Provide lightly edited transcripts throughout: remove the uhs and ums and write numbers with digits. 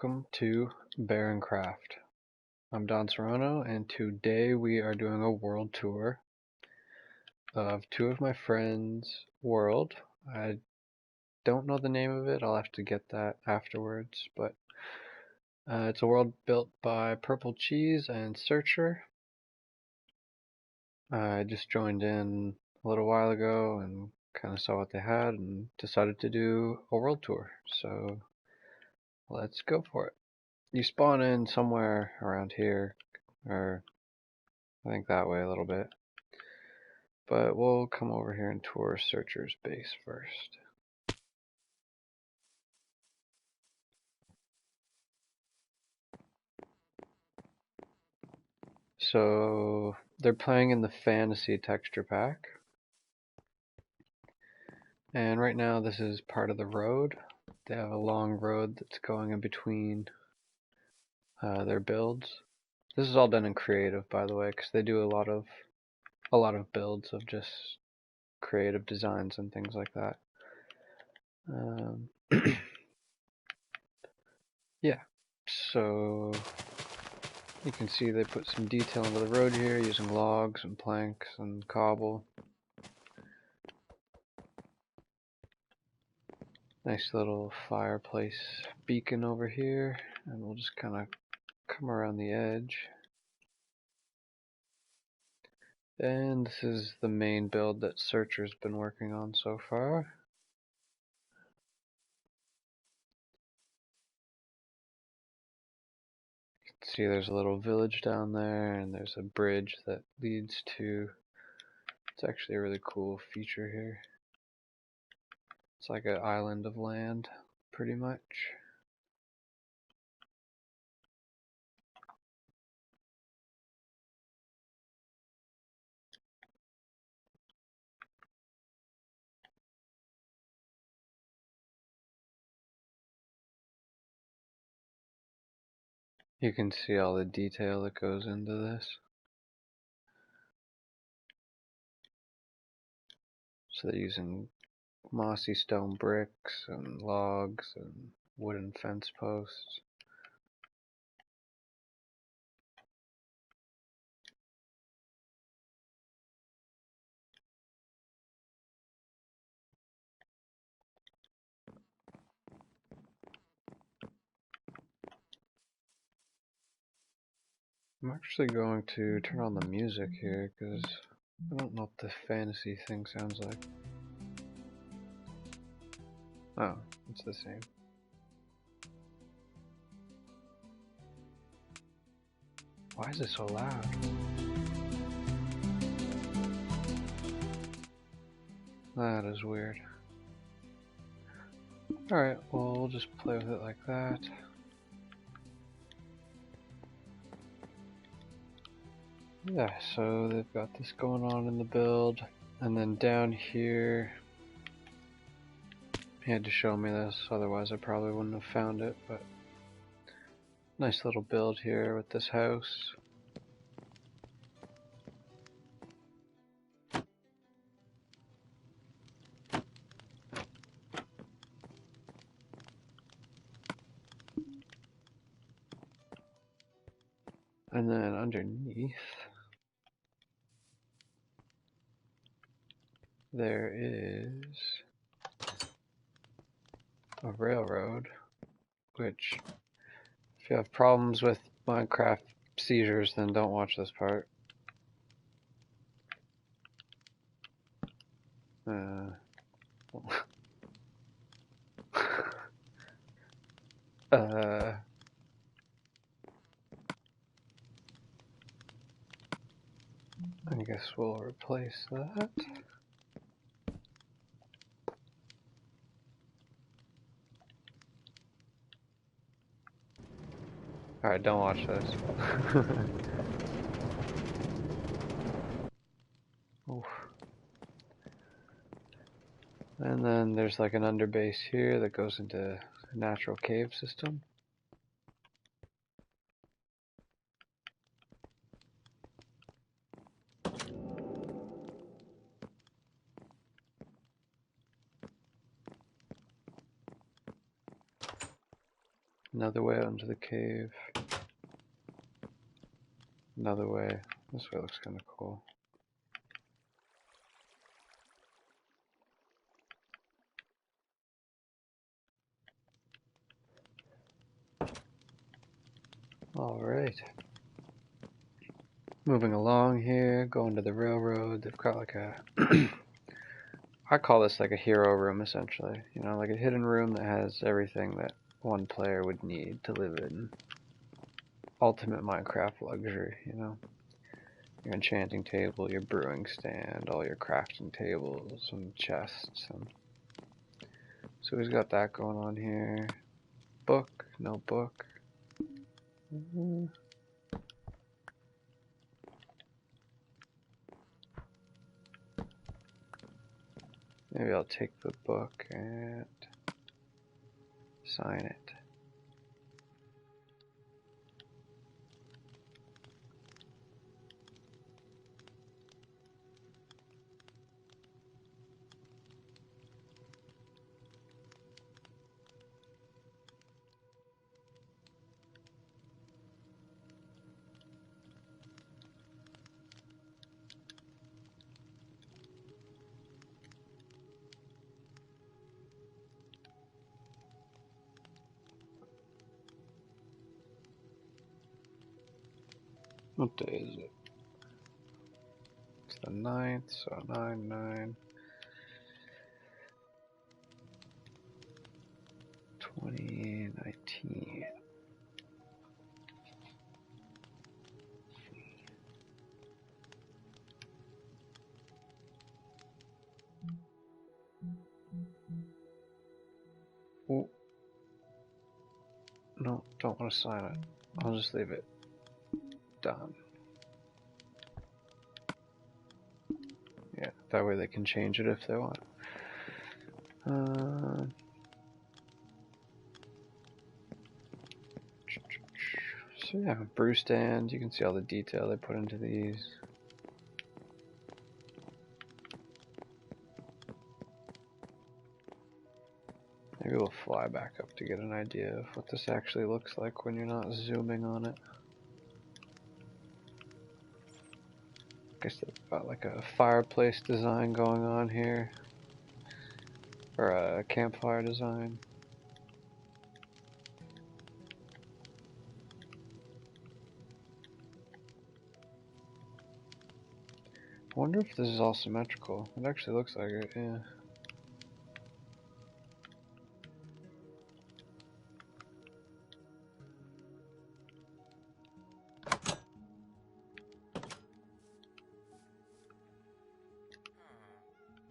Welcome to BaronCraft. I'm Don Serrano, and today we are doing a world tour of two of my friends' world. I don't know the name of it, I'll have to get that afterwards, but it's a world built by Purplecheese and Sercher. I just joined in a little while ago and kind of saw what they had and decided to do a world tour, so let's go for it. You spawn in somewhere around here, or I think that way a little bit. But we'll come over here and tour Sercher's base first. So they're playing in the fantasy texture pack. And right now this is part of the road. They have a long road that's going in between their builds. This is all done in creative, by the way, because they do a lot of builds of just creative designs and things like that. Yeah, so you can see they put some detail into the road here using logs and planks and cobble. Nice little fireplace beacon over here, and we'll just kind of come around the edge. And this is the main build that Sercher's been working on so far. You can see there's a little village down there, and there's a bridge that leads to... It's actually a really cool feature here. It's like an island of land, pretty much. You can see all the detail that goes into this. So they're using mossy stone bricks and logs and wooden fence posts. I'm actually going to turn on the music here because I don't know what the fantasy thing sounds like. Oh, it's the same. Why is it so loud? That is weird. Alright, well, we'll just play with it like that. Yeah, so they've got this going on in the build, and then down here, he had to show me this, otherwise I probably wouldn't have found it, but nice little build here with this house. And then underneath, there is a railroad, which, if you have problems with Minecraft seizures, then don't watch this part. I guess we'll replace that. Alright, don't watch this. Oof. And then there's like an underbase here that goes into a natural cave system. another way onto the cave. Another way. This way looks kind of cool. Alright. Moving along here, going to the railroad. They've got like a I call this like a hero room essentially. You know, like a hidden room that has everything that one player would need to live in ultimate Minecraft luxury, you know. Your enchanting table, your brewing stand, all your crafting tables, some chests, and so he's got that going on here. Book, no book. Maybe I'll take the book and sign it. What day is it? It's the 9th, so 9/9. 2019. Oh, no, don't want to sign it. I'll just leave it. Done. Yeah, that way they can change it if they want. So yeah, brew stand. You can see all the detail they put into these. Maybe we'll fly back up to get an idea of what this actually looks like when you're not zooming on it. Guess they've got like a fireplace design going on here, or a campfire design. I wonder if this is all symmetrical. It actually looks like it, yeah.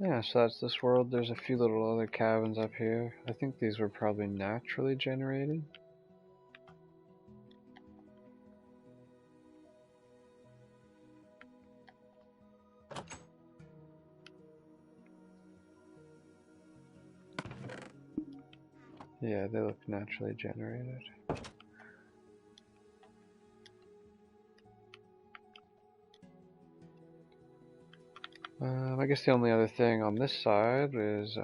Yeah, so that's this world. There's a few little other cabins up here. I think these were probably naturally generated. Yeah, they look naturally generated. I guess the only other thing on this side is,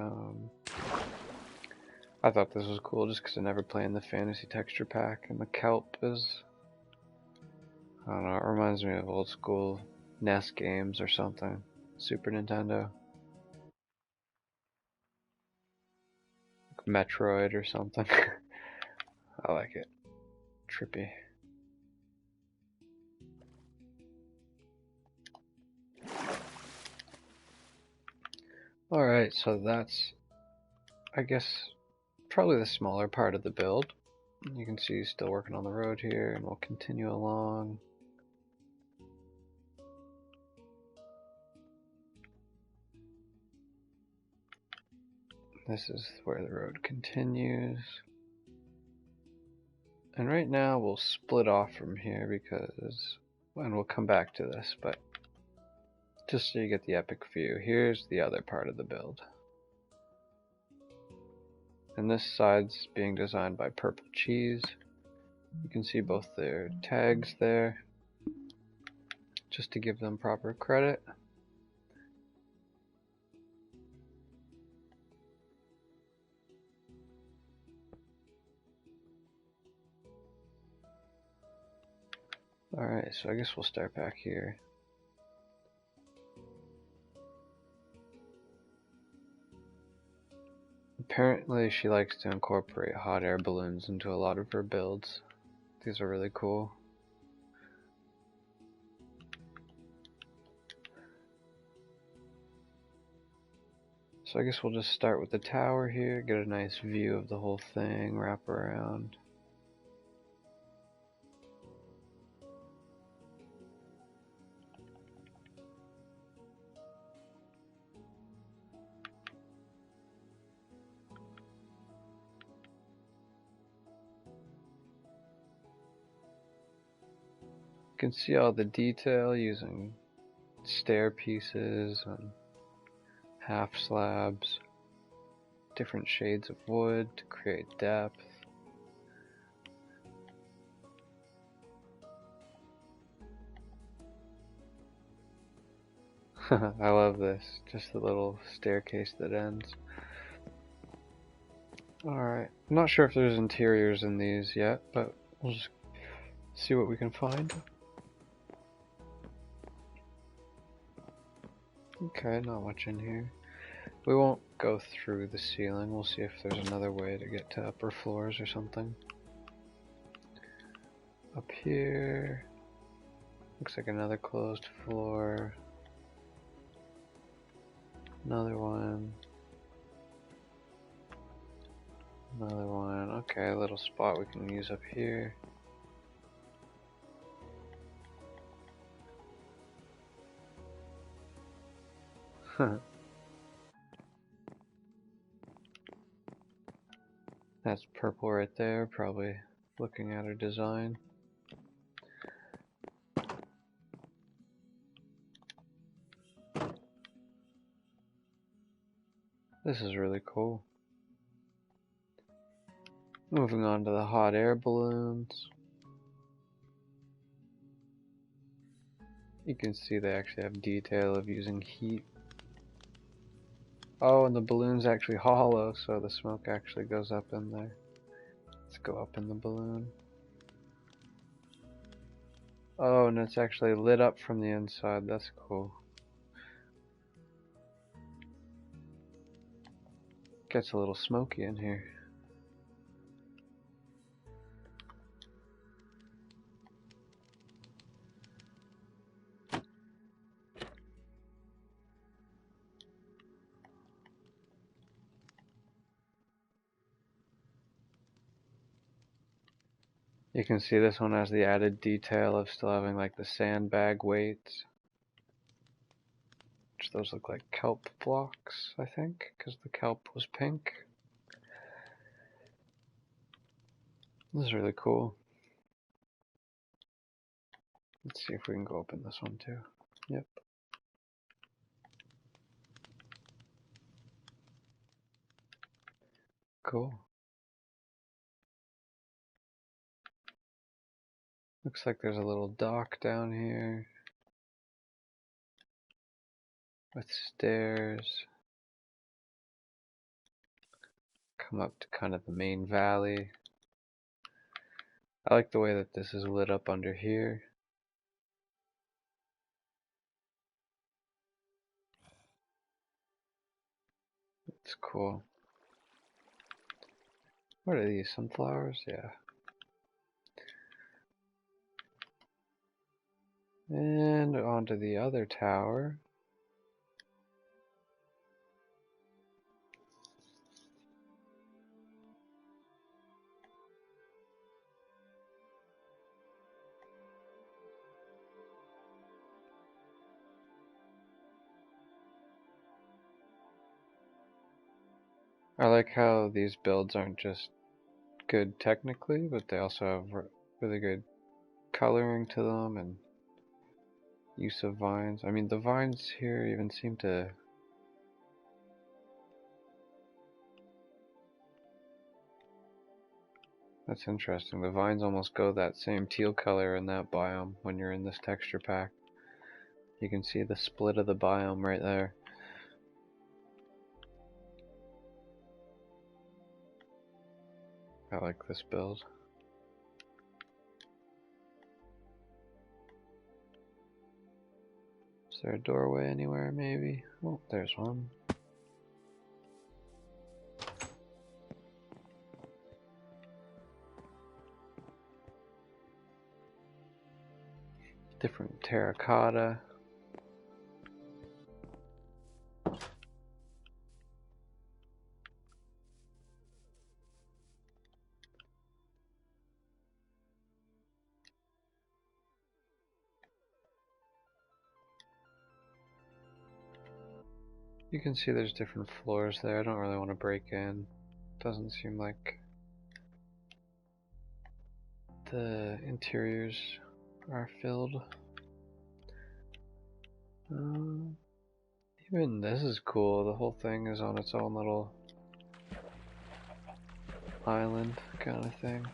I thought this was cool just because I never played in the fantasy texture pack, and the kelp is, I don't know, it reminds me of old school NES games or something. Super Nintendo. Like Metroid or something. I like it. Trippy. Alright, so that's, I guess, probably the smaller part of the build. You can see he's still working on the road here, and we'll continue along. This is where the road continues. And right now we'll split off from here because, and we'll come back to this, but just so you get the epic view, here's the other part of the build. And this side's being designed by Purplecheese. You can see both their tags there, just to give them proper credit. Alright, so I guess we'll start back here. Apparently she likes to incorporate hot air balloons into a lot of her builds. These are really cool. So I guess we'll just start with the tower here, get a nice view of the whole thing, wrap around. You can see all the detail using stair pieces and half slabs, different shades of wood to create depth. I love this, just the little staircase that ends. Alright, I'm not sure if there's interiors in these yet, but we'll just see what we can find. Okay, not much in here. We won't go through the ceiling, we'll see if there's another way to get to upper floors or something. Up here, looks like another closed floor. Another one. Another one. Okay, a little spot we can use up here. That's purple right there, probably looking at her design. This is really cool. Moving on to the hot air balloons. You can see they actually have detail of using heat. Oh, and the balloon's actually hollow, so the smoke actually goes up in there. Let's go up in the balloon. Oh, and it's actually lit up from the inside. That's cool. Gets a little smoky in here. You can see this one has the added detail of still having like the sandbag weights. Which those look like kelp blocks, I think, because the kelp was pink. This is really cool. Let's see if we can go open this one too. Yep. Cool. Looks like there's a little dock down here with stairs. Come up to kind of the main valley. I like the way that this is lit up under here. It's cool. What are these? Sunflowers? Yeah. And onto the other tower. I like how these builds aren't just good technically, but they also have really good coloring to them and use of vines. I mean, the vines here even seem to... That's interesting. The vines almost go that same teal color in that biome when you're in this texture pack. You can see the split of the biome right there. I like this build. there a doorway anywhere, maybe? Oh, there's one. Different terracotta. You can see there's different floors there. I don't really want to break in. Doesn't seem like the interiors are filled. Even this is cool. The whole thing is on its own little island kind of thing.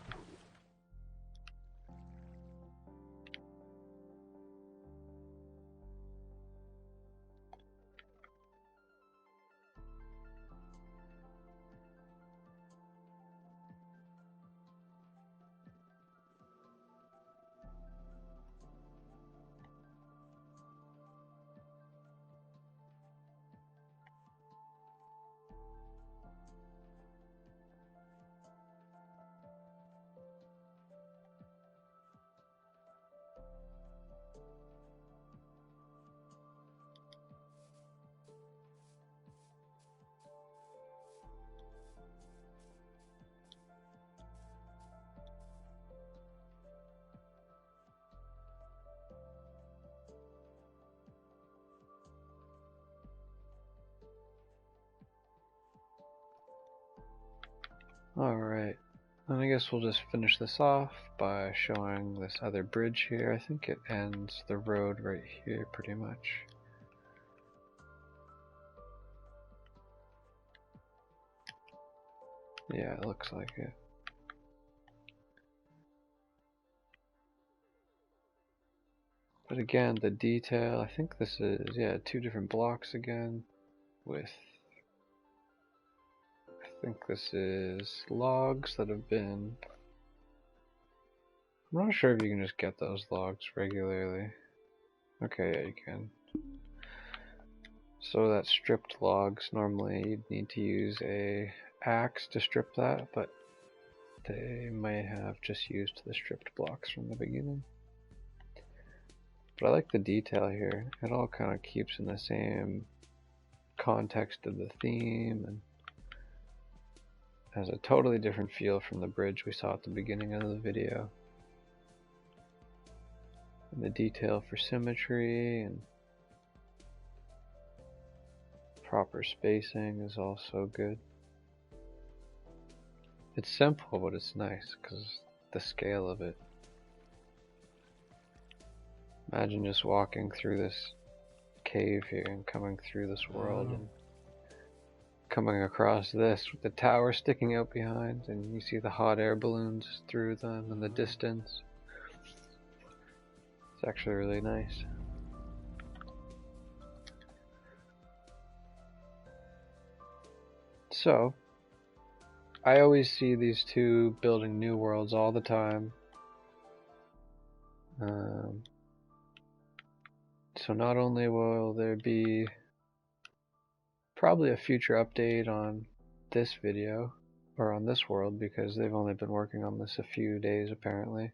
Alright, and I guess we'll just finish this off by showing this other bridge here. I think it ends the road right here pretty much. Yeah, it looks like it. But again, the detail, I think this is, yeah, 2 different blocks again with, I think this is logs that have been, I'm not sure if you can just get those logs regularly. Okay, yeah, you can. So that's stripped logs. Normally you'd need to use a axe to strip that, but they may have just used the stripped blocks from the beginning. But I like the detail here. It all kind of keeps in the same context of the theme and has a totally different feel from the bridge we saw at the beginning of the video. And the detail for symmetry and proper spacing is also good. It's simple, but it's nice because the scale of it. Imagine just walking through this cave here and coming through this world and coming across this with the tower sticking out behind, and you see the hot air balloons through them in the distance. It's actually really nice. So, I always see these two building new worlds all the time. So not only will there be probably a future update on this video, or on this world, because they've only been working on this a few days apparently,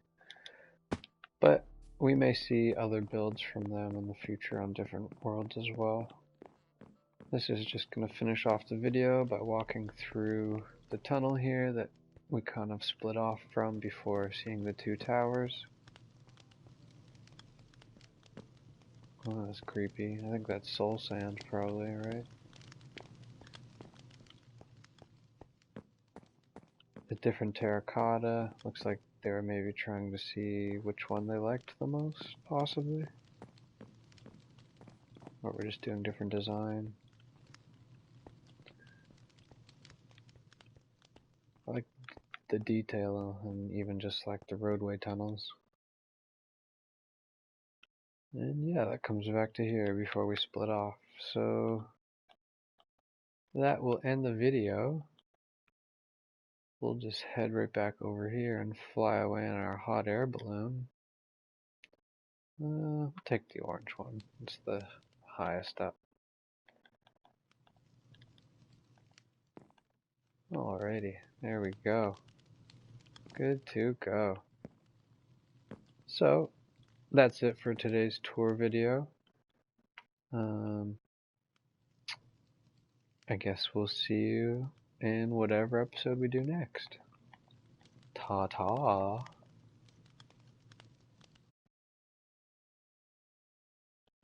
but we may see other builds from them in the future on different worlds as well. This is just going to finish off the video by walking through the tunnel here that we kind of split off from before seeing the 2 towers. Oh, that's creepy. I think that's soul sand probably, right? The different terracotta. Looks like they were maybe trying to see which one they liked the most, possibly. Or we're just doing different design. I like the detail and even just like the roadway tunnels. And yeah, that comes back to here before we split off. So that will end the video. We'll just head right back over here and fly away in our hot air balloon. We'll take the orange one. It's the highest up. Alrighty, there we go. Good to go. So, that's it for today's tour video. I guess we'll see you in whatever episode we do next. Ta-ta!